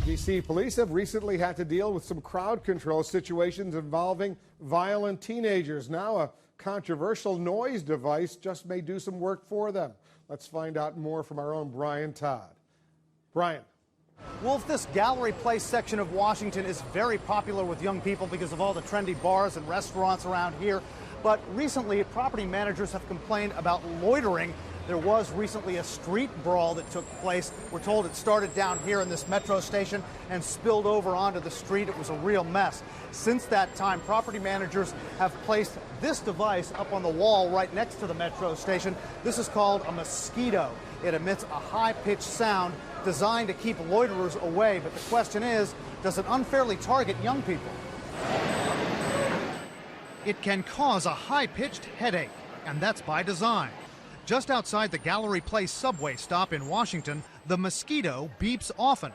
D.C. police have recently had to deal with some crowd control situations involving violent teenagers. Now a controversial noise device just may do some work for them. Let's find out more from our own Brian Todd. Brian. Wolf, this Gallery Place section of Washington is very popular with young people because of all the trendy bars and restaurants around here. But recently, property managers have complained about loitering. There was recently a street brawl that took place. We're told it started down here in this metro station and spilled over onto the street. It was a real mess. Since that time, property managers have placed this device up on the wall right next to the metro station. This is called a Mosquito. It emits a high-pitched sound designed to keep loiterers away. But the question is, does it unfairly target young people? It can cause a high-pitched headache, and that's by design. Just outside the Gallery Place subway stop in Washington, the Mosquito beeps often.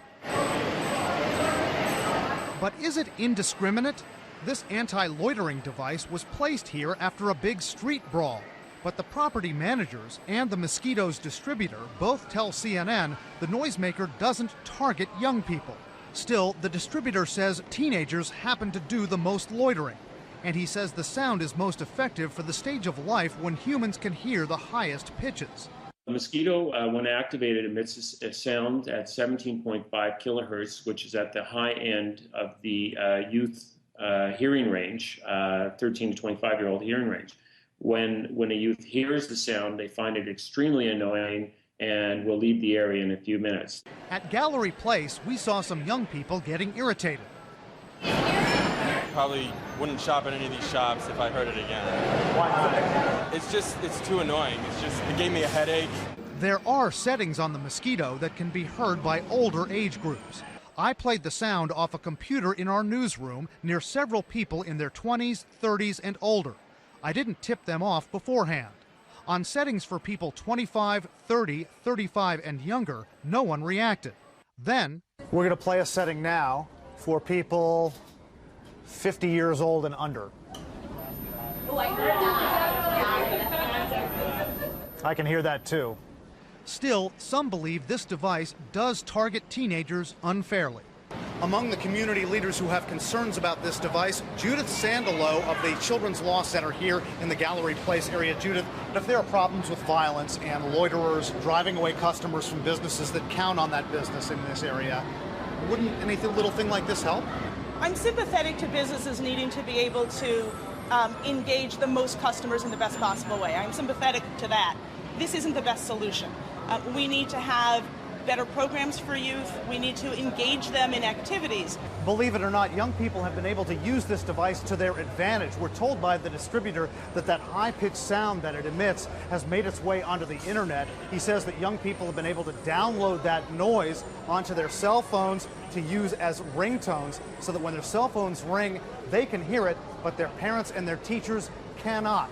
But is it indiscriminate? This anti-loitering device was placed here after a big street brawl. But the property managers and the Mosquito's distributor both tell CNN the noisemaker doesn't target young people. Still, the distributor says teenagers happen to do the most loitering. And he says the sound is most effective for the stage of life when humans can hear the highest pitches. The Mosquito, when activated, emits a sound at 17.5 kilohertz, which is at the high end of the youth hearing range, 13 to 25-year-old hearing range. When a youth hears the sound, they find it extremely annoying and will leave the area in a few minutes. At Gallery Place, we saw some young people getting irritated. Probably wouldn't shop at any of these shops if I heard it again. Why? It's too annoying. It gave me a headache. There are settings on the Mosquito that can be heard by older age groups. I played the sound off a computer in our newsroom near several people in their 20s, 30s, and older. I didn't tip them off beforehand. On settings for people 25, 30, 35, and younger, no one reacted. Then, we're going to play a setting now for people 50 years old and under. Oh, I heard that. I can hear that too. Still, some believe this device does target teenagers unfairly. Among the community leaders who have concerns about this device, Judith Sandelow of the Children's Law Center here in the Gallery Place area. Judith, if there are problems with violence and loiterers driving away customers from businesses that count on that business in this area, wouldn't any little thing like this help? I'm sympathetic to businesses needing to be able to engage the most customers in the best possible way. I'm sympathetic to that. This isn't the best solution. We need to have better programs for youth. We need to engage them in activities. Believe it or not, young people have been able to use this device to their advantage. We're told by the distributor that high-pitched sound that it emits has made its way onto the internet. He says that young people have been able to download that noise onto their cell phones to use as ringtones so that when their cell phones ring, they can hear it, but their parents and their teachers cannot.